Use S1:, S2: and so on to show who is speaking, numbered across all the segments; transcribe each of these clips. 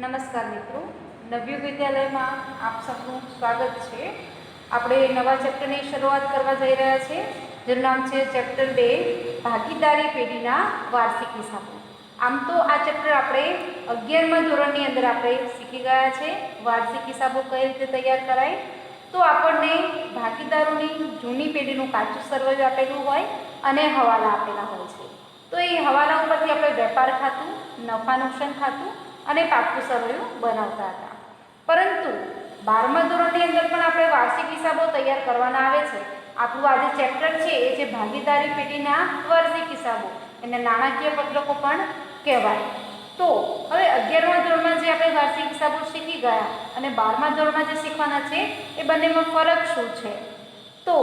S1: નમસ્કાર મિત્રો, નવયુગ વિદ્યાલયમાં આપ સૌનું સ્વાગત છે। આપણે નવા ચેપ્ટરની શરૂઆત કરવા જઈ રહ્યા છીએ, જેનું નામ છે ચેપ્ટર 2 ભાગીદારી પેઢીના વાર્ષિક હિસાબો। આમ તો આ ચેપ્ટર આપણે 11મા ધોરણની અંદર આપણે શીખી ગયા છે વાર્ષિક હિસાબો કઈ રીતે તૈયાર કરાય। તો આપણને ભાગીદારોની જૂની પેઢીનું કાચું સર્વે આપેલું હોય અને હવાલા આપેલા હોય છે। તો એ હવાલા ઉપરથી આપણે વેપાર ખાતું, નફા નુકસાન ખાતું અને પાકું સરવૈયું બનાવતા હતા। પરંતુ 12મા ધોરણની અંદર પણ આપણે વાર્ષિક હિસાબો તૈયાર કરવાના આવે છે। આપણું આજે ચેપ્ટર છે એ છે ભાગીદારી પેઢીના વાર્ષિક હિસાબો, એને નાણાકીય પત્રકો પણ કહેવાય। તો હવે 11મા ધોરણમાં જે આપણે વાર્ષિક હિસાબો શીખી ગયા અને 12મા ધોરણમાં જે શીખવાના છે એ બંનેમાં ફરક શું છે? તો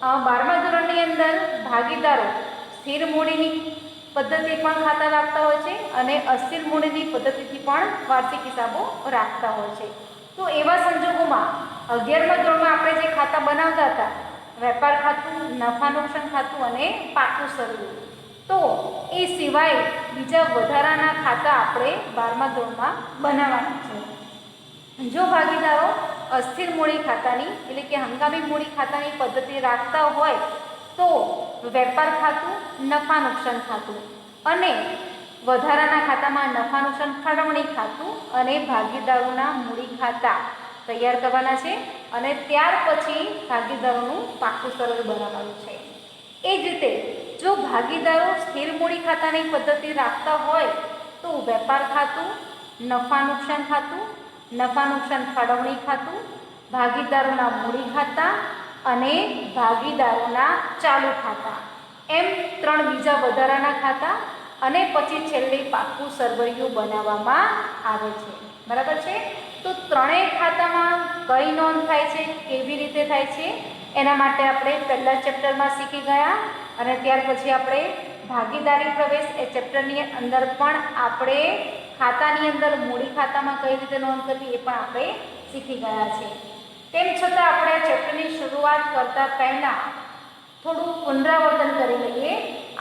S1: 12મા ધોરણની અંદર ભાગીદારો સ્થિર મૂડીની પદ્ધતિ પણ ખાતા રાખતા હોય છે અને અસ્થિર મૂડીની પદ્ધતિથી પણ વાર્ષિક હિસાબો રાખતા હોય છે। તો એવા સંજોગોમાં 11મા ધોરણમાં આપણે જે ખાતા બનાવતા હતા, વેપાર ખાતું, નફા નુકસાન ખાતું અને પાકું સરવૈયું, તો એ સિવાય બીજા વધારાના ખાતા આપણે 12મા ધોરણમાં બનાવવાના છે। જો ભાગીદારો અસ્થિર મૂડી ખાતાની એટલે કે હંગામી મૂડી ખાતાની પદ્ધતિ રાખતા હોય તો વેપાર ખાતું, નફા નુકસાન ખાતું અને વધારાના ખાતામાં નફા નુકસાન ફાળવણી ખાતું અને ભાગીદારોના મૂડી ખાતા તૈયાર કરવાના છે અને ત્યાર પછી ભાગીદારોનું પાકું સરવૈયું બનાવવાનું છે। એ જ રીતે જો ભાગીદારો સ્થિર મૂડી ખાતાની પદ્ધતિ રાખતા હોય તો વેપાર ખાતું, નફા નુકસાન ખાતું, નફા નુકસાન ફાળવણી ખાતું, ભાગીદારોના મૂડી ખાતા અને ભાગીદારોના ચાલુ ખાતા એમ 3 બીજા વધારાના ખાતા અને પછી છેલ્લે પાકું સરવૈયું બનાવવામાં આવે છે। બરાબર છે? તો ત્રણેય ખાતામાં કઈ નોંધ થાય છે, કેવી રીતે થાય છે, એના માટે આપણે પહેલા ચેપ્ટરમાં શીખી ગયા અને ત્યાર પછી આપણે ભાગીદારી પ્રવેશ એ ચેપ્ટરની અંદર પણ આપણે ખાતાની અંદર મૂડી ખાતામાં કઈ રીતે નોંધ કરવી એ પણ આપણે શીખી ગયા છે। તેમ છતાં આપણે ચેપ્ટરની શરૂઆત કરતા પહેલા થોડું પુનરાવર્તન કરી લઈએ।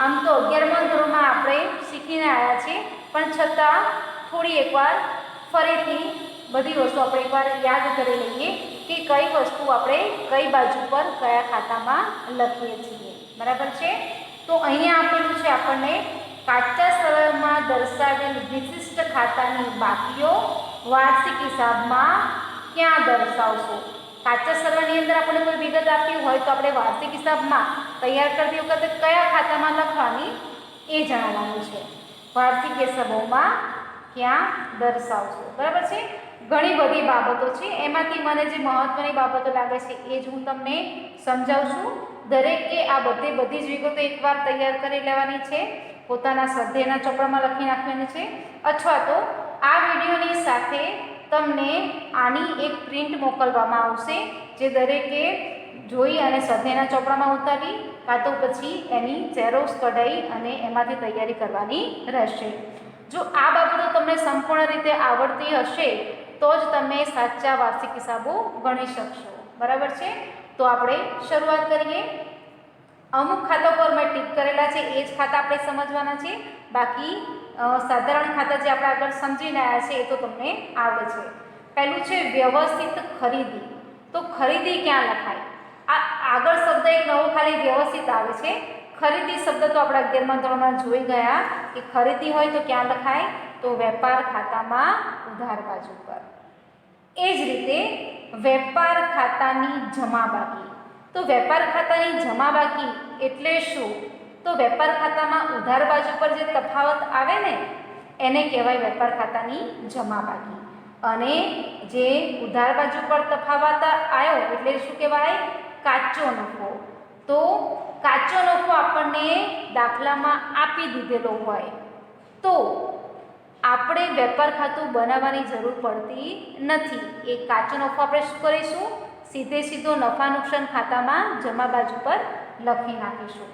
S1: આમ તો 11મા ધોરણમાં આપણે શીખીને આવ્યા છીએ, પણ છતાં થોડી એકવાર ફરીથી બધી વસ્તુ આપણે એકવાર યાદ કરી લઈએ કે કઈ વસ્તુ આપણે કઈ બાજુ પર કયા ખાતામાં લખીએ છીએ। બરાબર છે? તો અહીંયા આપેલું છે આપણને કાચા સરવૈયામાં દર્શાવેલ વિશિષ્ટ ખાતાની બાકીઓ વાર્ષિક હિસાબમાં ક્યાં દર્શાવશો? કાચા સરવૈયાની અંદર આપણને કોઈ વિગત આપી હોય તો આપણે વાર્ષિક હિસાબમાં તૈયાર કરતી વખતે કયા ખાતામાં લખવાની એ જણાવવાનું છે। વાર્ષિક હિસાબોમાં ક્યાં દર્શાવશો? બરાબર છે? ઘણી બધી બાબતો છે, એમાંથી મને જે મહત્વની બાબતો લાગે છે એ જ હું તમને સમજાવું છું। દરેકે આ બધી જ વિગતો એકવાર તૈયાર કરી લેવાની છે, પોતાના સ્વાધ્યાયના ચોપડામાં લખી નાખવાની છે, અથવા તો આ વિડીયોની સાથે તમને આની એક પ્રિન્ટ મોકલવામાં આવશે જે દરેકે જોઈ અને સ્વાધ્યાયના ચોપડામાં ઉતારી કાં તો પછી એની ઝેરોક્ષ કઢાઈ અને એમાંથી તૈયારી કરવાની રહેશે। જો આ બાબતો તમને સંપૂર્ણ રીતે આવડતી હશે તો જ તમે સાચા વાર્ષિક હિસાબો ગણી શકશો। બરાબર છે? તો આપણે શરૂઆત કરીએ। અમુક ખાતા પર મેં ટીક કરેલા છે એ જ ખાતા આપણે સમજવાના છે, બાકી સાધારણ ખાતા જે આપણે આગળ સમજીને આવ્યા છે એ તો તમને આવડે છે। પહેલું છે વ્યવસ્થિત ખરીદી। તો ખરીદી ક્યાં લખાય? આ આગળ શબ્દ એક નવો ખાલી વ્યવસ્થિત આવે છે, ખરીદી શબ્દ તો આપણે 11મા ધોરણમાં જોઈ ગયા કે ખરીદી હોય તો ક્યાં લખાય? તો વેપાર ખાતામાં ઉધાર બાજુ પર। એ જ રીતે વેપાર ખાતાની જમા બાકી। તો વેપાર ખાતાની જમા બાકી એટલે શું? તો વેપાર ખાતામાં ઉધાર બાજુ પર જે તફાવત આવે ને એને કહેવાય વેપાર ખાતાની જમા બાકી, અને જે ઉધાર બાજુ પર તફાવત આવ્યો એટલે શું કહેવાય? કાચો નફો। તો કાચો નફો આપણને દાખલામાં આપી દીધેલો હોય તો આપણે વેપાર ખાતું બનાવવાની જરૂર પડતી નથી। એ કાચો નફો આપણે શું કરીશું? સીધો નફા નુકસાન ખાતામાં જમા બાજુ પર લખી નાખીશું।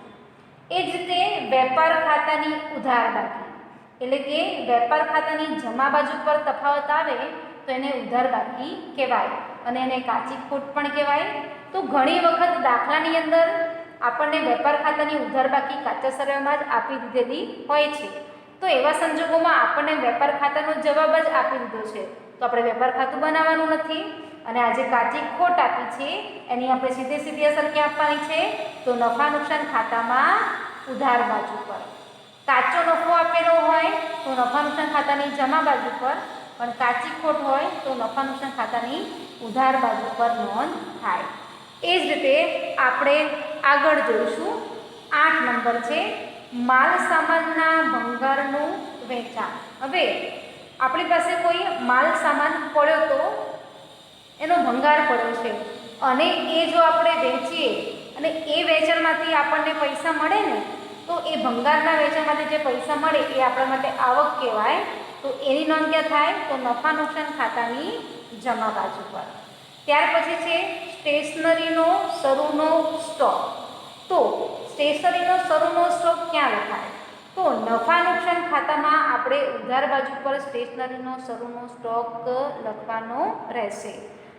S1: એ જ રીતે વેપાર ખાતાની ઉધાર બાકી એટલે કે વેપાર ખાતાની જમા બાજુ પર તફાવત આવે તો એને ઉધાર બાકી કહેવાય અને એને કાચી ખોટ પણ કહેવાય। તો ઘણી વખત દાખલાની અંદર આપણને વેપાર ખાતાની ઉધાર બાકી કાચા સરવૈયામાં જ આપી દીધેલી હોય છે, તો એવા સંજોગોમાં આપણને વેપાર ખાતાનો જવાબ જ આપી દીધો છે, તો આપણે વેપાર ખાતું બનાવવાનું નથી. અને આ જે કાચી ખોટ આપી છે એની આપણે સીધી અસર ક્યાં આપવાની છે? તો નફા નુકસાન ખાતામાં ઉધાર બાજુ પર. કાચો નફો આપેલો હોય તો નફા નુકસાન ખાતાની જમા બાજુ પર, પણ કાચી ખોટ હોય તો નફા નુકસાન ખાતાની ઉધાર બાજુ પર નોંધ થાય. એ જ રીતે આપણે આગળ જોઈશું. 8 નંબર છે માલ સામાનના ભંગારનું વેચાણ. હવે આપણી પાસે કોઈ માલ સામાન પડ્યો તો એનો ભંગાર પડ્યો છે અને એ જો આપણે વેચીએ અને એ વેચાણમાંથી આપણને પૈસા મળે ને, તો એ ભંગારના વેચાણમાંથી જે પૈસા મળે એ આપણા માટે આવક કહેવાય. તો એની નોંધ ક્યાં થાય? તો નફા નુકસાન ખાતાની જમા બાજુ પર. ત્યાર પછી છે સ્ટેશનરીનો શરૂનો સ્ટોક. તો સ્ટેશનરીનો શરૂનો સ્ટોક ક્યાં લખાય? તો નફા નુકસાન ખાતામાં આપણે ઉધાર બાજુ પર સ્ટેશનરીનો શરૂનો સ્ટોક લખવાનો રહેશે.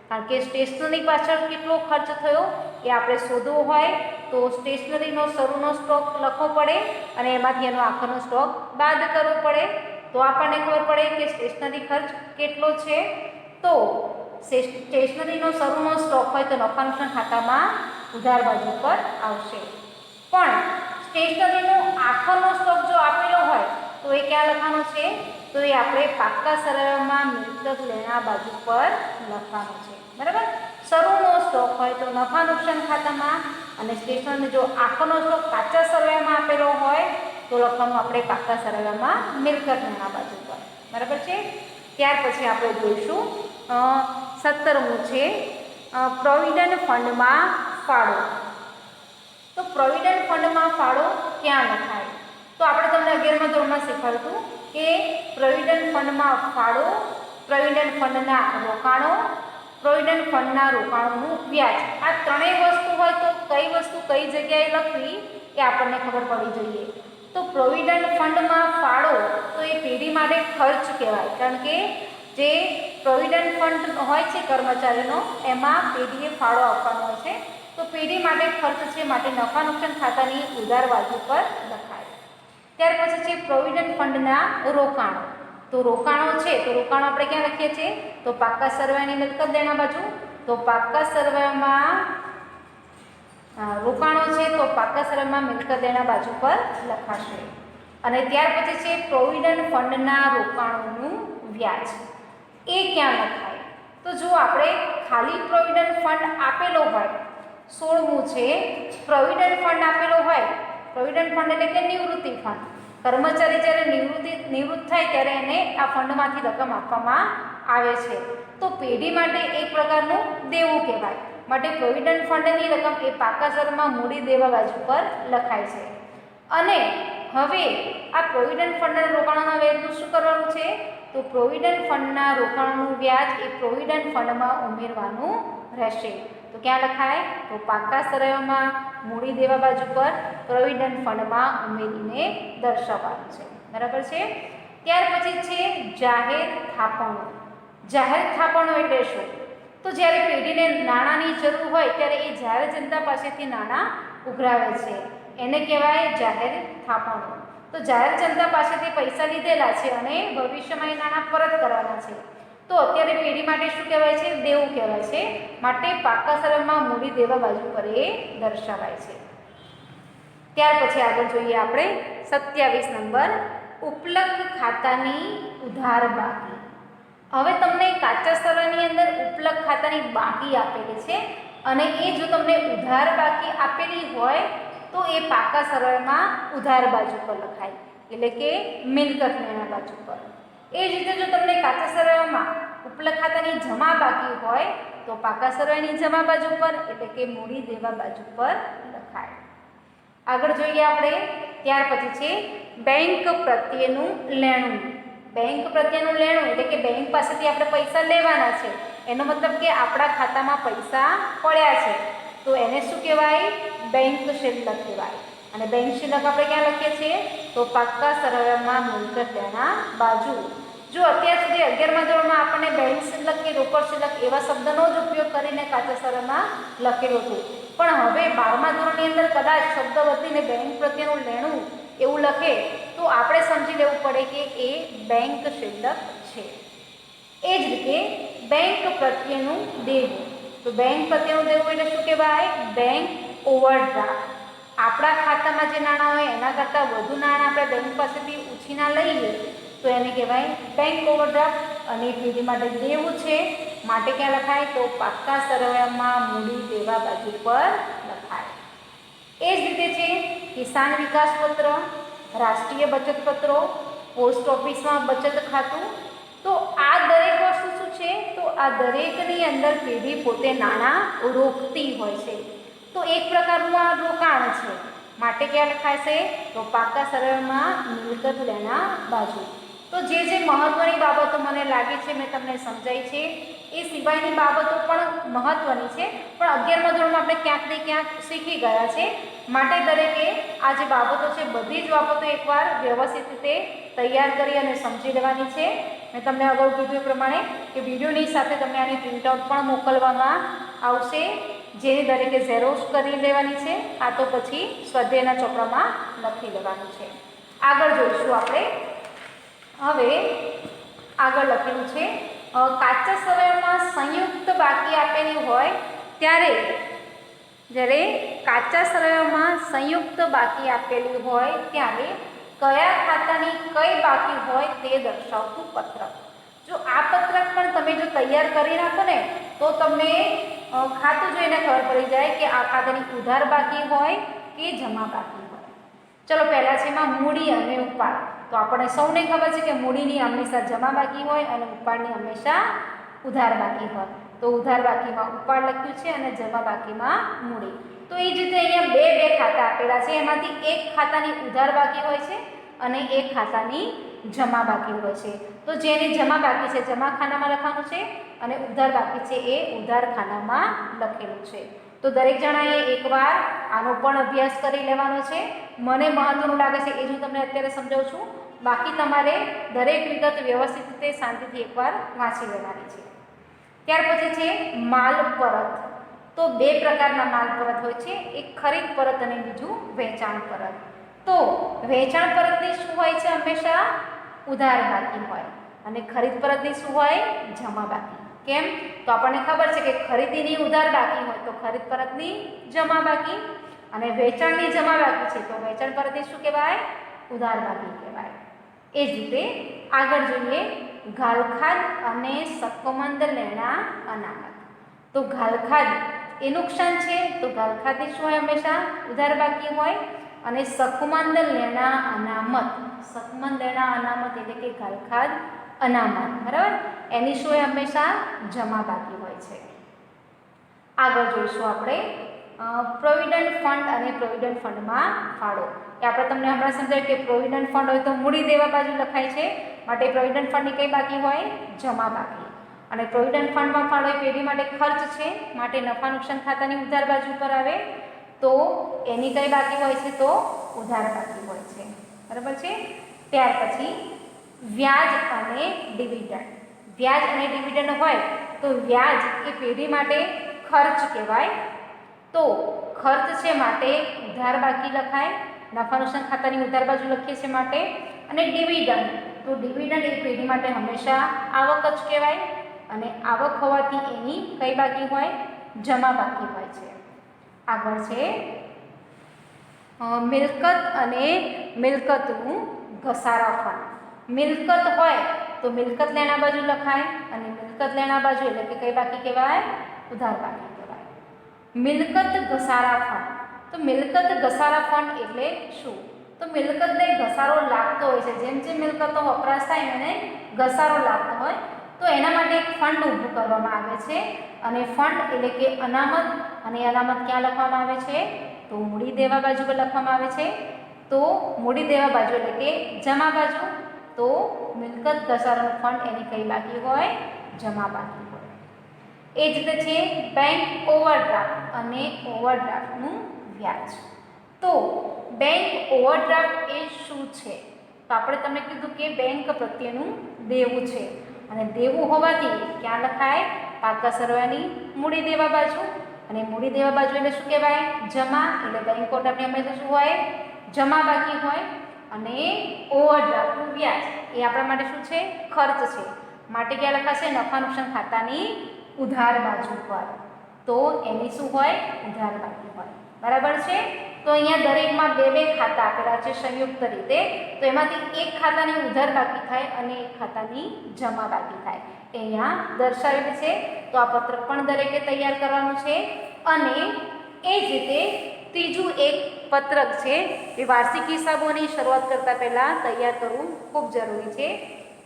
S1: કારણ કે સ્ટેશનરી પાછળ કેટલો ખર્ચ થયો એ આપણે શોધવો હોય તો સ્ટેશનરીનો શરૂનો સ્ટોક લખવો પડે અને એમાંથી એનો આખરનો સ્ટોક બાદ કરવો પડે, તો આપણને ખબર પડે કે સ્ટેશનરી ખર્ચ કેટલો છે. તો સ્ટેશનરીનો શરૂનો સ્ટોક હોય તો નફા નુકસાન ખાતામાં ઉધાર બાજુ પર આવશે. પણ સ્ટેશનરીનો આખરનો સ્ટોક જો આપેલો હોય તો એ ક્યાં લખવાનો છે? તો એ આપણે પાક્કા સરવાળામાં મિલકત લેણા બાજુ પર લખવાનો છે. બરાબર? શરૂનો સ્ટોક હોય તો નફા નુકસાન ખાતામાં અને સ્ટેશનરી જો આખરનો સ્ટોક કાચા સરવાળામાં આપેલો હોય તો લખવાનું આપણે પાક્કા સરવાળામાં મિલકત લેણા બાજુ પર. બરાબર છે? ત્યાર પછી આપણે જોઈશું 17મું છે પ્રોવિડન્ટ ફંડમાં ફાળો. તો પ્રોવિડન્ટ ફંડમાં ફાળો ક્યાં લખાય? તો આપણે તમને 11મા ધોરણમાં શીખવાડ્યું કે પ્રોવિડન્ટ ફંડમાં ફાળો, પ્રોવિડન્ટ ફંડના રોકાણો, પ્રોવિડન્ટ ફંડના રોકાણોનું વ્યાજ. આ ત્રણેય વસ્તુ હોય તો કઈ વસ્તુ કઈ જગ્યાએ લખવી એ આપણને ખબર પડવી જોઈએ. તો પ્રોવિડન્ટ ફંડમાં ફાળો તો એ પેઢી માટે ખર્ચ કહેવાય. કારણ કે જે પ્રોવિડન્ટ ફંડ હોય છે કર્મચારીનો એમાં પેઢીએ ફાળો આપવાનો હોય છે, તો પેઢી માટે ખર્ચ છે, માટે નફા નુકસાન ખાતાની ઉધાર બાજુ પર લખાય. ત્યાર પછી છે પ્રોવિડન્ટ ફંડના રોકાણો. તો રોકાણો છે તો રોકાણો આપણે ક્યાં લખીએ છીએ? તો પાક્કા સરવાળાની મિલકત લેણા બાજુ. તો પાક્કા સરવાળામાં રોકાણો છે તો પાક્કા સરવાળામાં મિલકત લેણા બાજુ પર લખાશે. અને ત્યાર પછી છે પ્રોવિડન્ટ ફંડના રોકાણોનું વ્યાજ. એ ક્યાં લખાય? તો જો આપણે ખાલી પ્રોવિડન્ટ ફંડ આપેલો હોય, 16મું છે પ્રોવિડન્ટ ફંડ આપેલો હોય. પ્રોવિડન્ટ ફંડ એટલે કે નિવૃત્તિ ફંડ. કર્મચારી જ્યારે નિવૃત્ત થાય ત્યારે એને આ ફંડમાંથી રકમ આપવામાં આવે છે, તો પેઢી માટે એક પ્રકારનું દેવું કહેવાય. માટે પ્રોવિડન્ટ ફંડની રકમ એ પાકા સરવાળામાં મૂડી દેવા બાજુ પર લખાય છે. અને હવે આ પ્રોવિડન્ટ ફંડના રોકાણોના વ્યાજનું શું કરવાનું છે? તો પ્રોવિડન્ટ ફંડના રોકાણોનું વ્યાજ એ પ્રોવિડન્ટ ફંડમાં ઉમેરવાનું રહેશે. તો ક્યાં લખાય? તો પાકા સરવાળામાં મૂડી દેવા બાજુ પર પ્રોવિડન્ટ ફંડમાં ઉમેરીને દર્શાવવાનું છે. બરાબર છે? ત્યાર પછી છે જાહેર થાપણો. જાહેર થાપણો એટલે શું? તો જ્યારે પેઢીને નાણાંની જરૂર હોય ત્યારે એ જાહેર જનતા પાસેથી નાણાં ઉઘરાવે છે, એને કહેવાય જાહેર થાપણો. તો જાહેર જનતા પાસેથી પૈસા લીધેલા છે અને ભવિષ્યમાં એ નાણાં પરત કરવાના છે, તો અત્યારે પેઢી માટે શું કહેવાય છે? દેવું કહેવાય છે. માટે પાકા સરવાળામાં મૂડી દેવા બાજુ પર એ દર્શાવાય છે. ત્યાર પછી આગળ જોઈએ આપણે 27 નંબર ઉપલબ્ધ ખાતાની ઉધાર બાકી. હવે તમને કાચા સરવાળાની અંદર ઉપલબ્ધ ખાતાની બાકી આપેલી છે અને એ જો તમને ઉધાર બાકી આપેલી હોય તો એ પાકા સરવાળામાં ઉધાર બાજુ પર લખાય, એટલે કે મિલકત લેણા બાજુ પર. એ જ રીતે જો તમને કાચા સરવાળામાં ઉપલબ્ધ ખાતાની જમા બાકી હોય તો પાકા સરવાળાની જમા બાજુ પર, એટલે કે મૂડી દેવા બાજુ પર લખાય. આગળ જોઈએ આપણે. ત્યાર પછી છે બેંક પ્રત્યેનું લેણું. બેંક પ્રત્યેનું લેણું એટલે કે બેંક પાસેથી આપણે પૈસા લેવાના છે, એનો મતલબ કે આપણા ખાતામાં પૈસા પડ્યા છે, તો એને શું કહેવાય? બેંક શિલ્લક કહેવાય. અને બેંક શિલ્લક આપણે ક્યાં લખીએ છીએ? તો પાક્કા સરવાળામાં મિલકત લેણા બાજુ. જો અત્યાર સુધી 11મા ધોરણમાં આપણને બેંક શિલ્લક કે રોકડ શિલ્લક એવા શબ્દનો જ ઉપયોગ કરીને કાચા સરવાળામાં લખેલું હતું, પણ હવે 12મા ધોરણની અંદર કદાચ શબ્દ બદલીને બેંક પ્રત્યેનું લેણું એવું લખે તો તો આપણે સમજી લેવું પડે કે એ બેંક શિલ્લક છે. એ જ રીતે બેંક પ્રત્યેનું દેવું. તો બેંક પ્રત્યેનું દેવું એટલે શું કહેવાય? Bank overdraft. આપણા ખાતામાં જે નાણાં હોય એના કરતાં વધુ નાણાં આપણે બેંક પાસેથી ઉછીના લઈએ તો એને કહેવાય બેંક ઓવરડ્રાફ્ટ. અને પેઢી માટે દેવું છે માટે ક્યાં લખાય? તો પાક્કા સરવૈયામાં મૂડી દેવા બાજુ પર લખાય. એ જ રીતે છે કિસાન વિકાસ પત્ર, રાષ્ટ્રીય બચત પત્રો, પોસ્ટ ઓફિસમાં બચત ખાતું. તો આ દરેક વસ્તુ શું છે? તો આ દરેકની અંદર પેઢી પોતે નાણાં રોકતી હોય છે. તો એક પ્રકારનું આ રોકાણ છે માટે ક્યાં લખાય છે? તો પાક્કા સરવૈયામાં મિલકત લેણા બાજુ. તો જે મહત્વની બાબતો મને લાગે છે મેં તમને સમજાઈ છે. એ સિવાયની બાબતો પણ મહત્વની છે, પણ 11મા ધોરણમાં આપણે ક્યાંક ને ક્યાંક શીખી ગયા છે. માટે દરેકે આ જે બાબતો છે બધી જ બાબતો એકવાર વ્યવસ્થિત રીતે તૈયાર કરી અને સમજી લેવાની છે. મેં તમને અગાઉ કીધું એ પ્રમાણે કે વિડીયોની સાથે તમને આની પ્રિન્ટઆઉટ પણ મોકલવામાં આવશે, જેની દરેકે ઝેરોક્ષ કરી લેવાની છે. આ તો પછી સ્વાધ્યાયના ચોપડામાં લખી લેવાનું છે. આગળ જોઈશું આપણે. હવે આગળ લખેલું છે કાચા સરવૈયામાં સંયુક્ત બાકી આપેલી હોય જ્યારે કાચા સરવૈયામાં સંયુક્ત બાકી આપેલી હોય ત્યારે કયા ખાતાની કઈ બાકી હોય તે દર્શાવતું પત્રક. જો આ પત્રક પણ તમે જો તૈયાર કરી રાખો ને તો તમને ખાતું જોઈને ખબર પડી જાય કે આ ખાતાની ઉધાર બાકી હોય કે જમા બાકી હોય. ચલો પહેલા છે એમાં મૂડી અને ઉપાડ. તો આપણને સૌને ખબર છે કે મૂડીની હંમેશા જમા બાકી હોય અને ઉપાડની હંમેશા ઉધાર બાકી હોય. તો ઉધાર બાકીમાં ઉપાડ લખ્યું છે અને જમા બાકીમાં મૂડી. તો એ જ રીતે અહીંયા બે ખાતા આપેલા છે, એમાંથી એક ખાતાની ઉધાર બાકી હોય છે અને એક ખાતાની જમા બાકી હોય છે. તો જેની જમા બાકી છે જમા ખાનામાં લખવાનું છે અને ઉધાર બાકી છે એ ઉધાર ખાનામાં લખેલું છે. તો દરેક જણાએ એકવાર આનો પણ અભ્યાસ કરી લેવાનો છે. મને મહત્વનું લાગે છે એ જ હું તમને અત્યારે સમજાવું છું. બાકી તમારે દરેક વિગત વ્યવસ્થિત રીતે શાંતિથી એકવાર વાંચી લેવાની છે. ત્યાર પછી છે માલ પરત. તો બે પ્રકારના માલ પરત હોય છે, એક ખરીદ પરત અને બીજું વેચાણ પરત. તો વેચાણ પરતની શું હોય છે? હંમેશા ઉધાર બાકી હોય અને ખરીદ પરતની શું હોય? જમા બાકી. કેમ? તો આપણને ખબર છે કે ખરીદીની ઉધાર બાકી હોય તો ખરીદ પરતની જમા બાકી, અને વેચાણની જમા બાકી છે તો વેચાણ પરતની શું કહેવાય? ઉધાર બાકી કહેવાય. એ જ રીતે આગળ જોઈએ ઘાલખાદ અને શકમંદ લેણા અનામત. તો ઘાલખાદ એ નુકસાન છે તો ઘાલખાદની શું હોય? હંમેશા ઉધાર બાકી હોય. અને શકમંદ લેણા અનામત, શકમંદ લેણા અનામત એટલે કે ઘાલખાદ અનામત, બરાબર, એની શું હોય? હંમેશા જમા બાકી હોય છે. આગળ જોઈશું આપણે પ્રોવિડન્ટ ફંડ અને પ્રોવિડન્ટ ફંડમાં ફાળો. એ આપણે તમને હમણાં સમજાવ્યું કે પ્રોવિડન્ટ ફંડ હોય તો મૂડી દેવા બાજુ લખાય છે માટે પ્રોવિડન્ટ ફંડની કઈ બાકી હોય? જમા બાકી. અને પ્રોવિડન્ટ ફંડમાં ફાળો એ પેઢી માટે ખર્ચ છે માટે નફા નુકસાન ખાતાની ઉધાર બાજુ પર આવે તો એની કઈ બાકી હોય છે? તો ઉધાર બાકી હોય છે, બરાબર છે. ત્યાર પછી વ્યાજ અને ડિવિડન્ડ. વ્યાજ અને ડિવિડન્ડ હોય તો વ્યાજ એ પેઢી માટે ખર્ચ કહેવાય. તો ખર્ચ છે માટે ઉધાર બાકી લખાય, નફા નુકસાન ખાતાની ઉધાર બાજુ લખીએ છીએ માટે. અને ડિવિડન્ડ, તો ડિવિડન્ડ એ પેઢી માટે હંમેશા આવક જ કહેવાય અને આવક હોવાથી એની કઈ બાકી હોય? જમા બાકી હોય છે. આગળ છે મિલકત અને મિલકતનું ઘસારા ફંડ. મિલકત હોય તો મિલકત લેણા બાજુ લખાય અને મિલકત લેણા બાજુ એટલે કે કઈ બાકી કહેવાય? ઉધાર બાકી કહેવાય. મિલકત ઘસારા ફંડ. તો મિલકત ઘસારા ફંડ એટલે શું? તો મિલકતને ઘસારો લાગતો હોય છે, જેમ જેમ મિલકતનો વપરાશ થાય એને ઘસારો લાગતો હોય તો એના માટે એક ફંડ ઊભું કરવામાં આવે છે. અને ફંડ એટલે કે અનામત, અને અનામત ક્યાં લખવામાં આવે છે? તો મૂડી દેવા બાજુ પર લખવામાં આવે છે. તો મૂડી દેવા બાજુ એટલે કે જમા બાજુ. તો મિલકત ઘસારાનું ફંડ એની કઈ બાકી હોય? જમા બાકી હોય. એ જ રીતે છે બેંક ઓવરડ્રાફ્ટ અને ઓવરડ્રાફ્ટનું વ્યાજ. તો બેંક ઓવરડ્રાફ્ટ એ શું છે? તો આપણે તમને કીધું કે બેંક પ્રત્યેનું દેવું છે અને દેવું હોવાથી ક્યાં લખાય? પાકા સરવૈયાની મૂડી દેવા બાજુ. અને મૂડી દેવા બાજુ એટલે શું કહેવાય? જમા. એટલે બેંક ઓવરડ્રાફ્ટની હંમેશા શું હોય? જમા બાકી હોય. અને ઓવરડ્રાફ્ટનું વ્યાજ એ આપણા માટે શું છે? ખર્ચ છે. માટે ક્યાં લખાશે? નફા નુકસાન ખાતાની ઉધાર બાજુ પર. તો એની શું હોય? ઉધાર બાજુ હોય. બરાબર છે? તો અહીંયા દરેકમાં બે બે ખાતા આપેલા છે સંયુક્ત રીતે. તો એમાંથી એક ખાતાની ઉધાર બાકી થાય અને એક ખાતાની જમા બાકી થાય. એ અહીંયા દર્શાવેલું છે. તો આ પત્રક પણ દરેકે તૈયાર કરવાનું છે. અને એ જ રીતે ત્રીજું એક પત્રક છે એ વાર્ષિક હિસાબોની શરૂઆત કરતાં પહેલાં તૈયાર કરવું ખૂબ જરૂરી છે.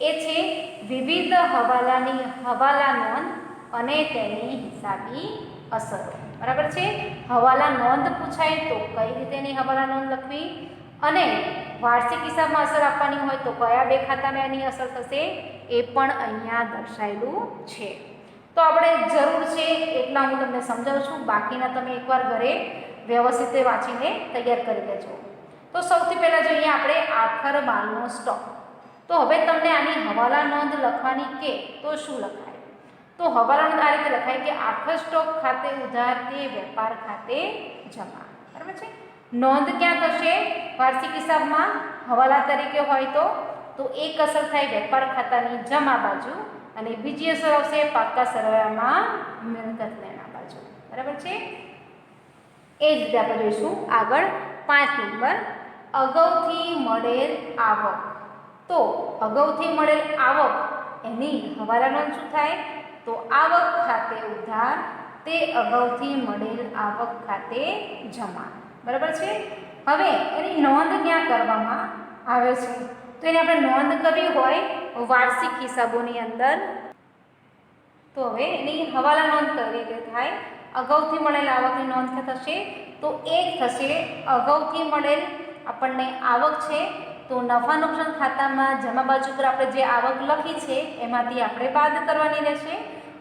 S1: એ છે વિવિધ હવાલાની હવાલા નોંધ અને તેની હિસાબી અસરો. બરાબર છે? હવાલા નોંધ પૂછાય તો કઈ રીતે એની હવાલા નોંધ લખવી, અને વાર્ષિક હિસાબમાં અસર આપવાની હોય તો કયા બે ખાતામાં એની અસર થશે એ પણ અહીંયા દર્શાવેલું છે. તો આપણે જરૂર છે એટલા હું તમને સમજાવું છું. બાકીના તમે એકવાર ઘરે વ્યવસ્થિત રીતે વાંચીને તૈયાર કરી લેજો. તો સૌથી પહેલાં જોઈએ આપણે આખર માલનો સ્ટોક. તો હવે તમને આની હવાલા નોંધ લખવાની કે તો શું લખાય? તો હવાલા નોંધ આ રીતે લખાય કે આખર સ્ટોક ખાતે ઉધાર તે વેપાર ખાતે જમા. બરાબર છે? નોંધ ક્યાં થશે? વાર્ષિક હિસાબમાં હવાલા તરીકે હોય તો એક અસર થાય વેપાર ખાતાની જમા બાજુ અને બીજી અસર આવશે પાકા સરવાળામાં મિલકત લેણા બાજુ. બરાબર છે? એ જ રીતે આપણે જોઈશું આગળ 5 નંબર અગાઉથી મળેલ આવક. તો અગાઉથી મળેલ આવક એની હવાલા નોંધ શું થાય? તો આવક ખાતે ઉધાર તે અગાઉથી મળેલ આવક ખાતે જમા. બરાબર છે? હવે એની નોંધ ક્યાં કરવામાં આવે છે? તો એને આપણે નોંધ કરવી હોય વાર્ષિક હિસાબોની અંદર. તો હવે એની હવાલા નોંધ કઈ રીતે થાય? અગાઉથી મળેલ આવકની નોંધ ક્યાં થશે? તો એક થશે અગાઉથી મળેલ આપણને આવક છે તો નફા નુકસાન ખાતામાં જમા બાજુ પર આપણે જે આવક લખી છે એમાંથી આપણે બાદ કરવાની રહેશે.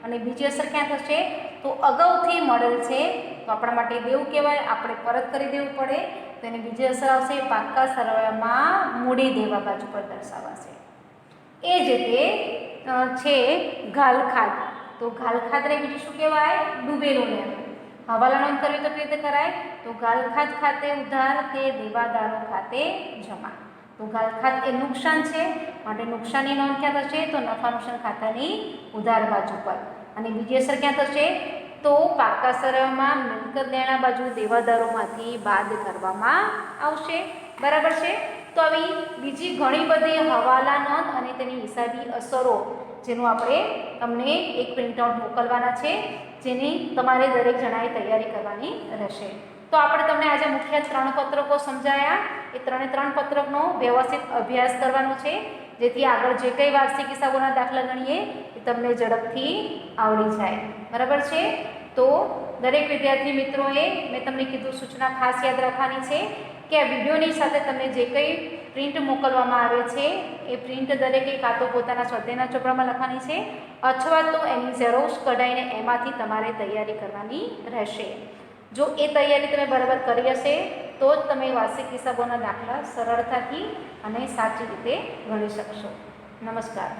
S1: અને બીજી અસર ક્યાં થશે? તો અગાઉથી મળેલ છે તો આપણા માટે દેવું કહેવાય, આપણે પરત કરી દેવું પડે. તો એની બીજી અસર આવશે પાકા સરવાળામાં મૂડી દેવા બાજુ પર દર્શાવાશે. એ જ રીતે છે ઘાલખાદ. તો ઘાલખાદને બીજું શું કહેવાય? ડૂબેલું લેણું. હવાલા નોંધ કરવી તો કેવી રીતે કરાય? તો ઘાલખાદ ખાતે ઉધાર તે દેવાદારો ખાતે જમા. તો ઘાલખાદ એ નુકસાન છે માટે નુકસાનની નોંધ ક્યાં થશે? તો નફા નુકસાન ખાતાની ઉધાર બાજુ પર. અને બીજી અસર ક્યાં થશે? તો પાકા સરવાળામાં મિલકત લેણા બાજુ દેવાદારોમાંથી બાદ કરવામાં આવશે. બરાબર છે? તો આવી બીજી ઘણી બધી હવાલા નોંધ અને તેની હિસાબી અસરો જેનું આપણે તમને એક પ્રિન્ટઆઉટ મોકલવાના છે, જેની તમારે દરેક જણાએ તૈયારી કરવાની રહેશે. તો આપણે તમને આજે મુખ્ય 3 પત્રકો સમજાયા. એ 3 પત્રકનો વ્યવસ્થિત અભ્યાસ કરવાનો છે, જેથી આગળ જે કંઈ વાર્ષિક હિસાબોના દાખલા ગણીએ એ તમને ઝડપથી આવડી જાય. બરાબર છે? તો દરેક વિદ્યાર્થી મિત્રોએ મેં તમને કીધું સૂચના ખાસ યાદ રાખવાની છે કે આ વિડીયોની સાથે તમને જે કંઈ પ્રિન્ટ મોકલવામાં આવે છે એ પ્રિન્ટ દરેકે કાં તો પોતાના સ્વાધ્યાયના ચોપડામાં લખવાની છે અથવા તો એની ઝેરોક્ષ કઢાઈને એમાંથી તમારે તૈયારી કરવાની રહેશે. જો એ તૈયારી તમે બરાબર કરી હશે તો જ તમે વાર્ષિક હિસાબોના દાખલા સરળતાથી અને સાચી રીતે ગણી શકશો. નમસ્કાર.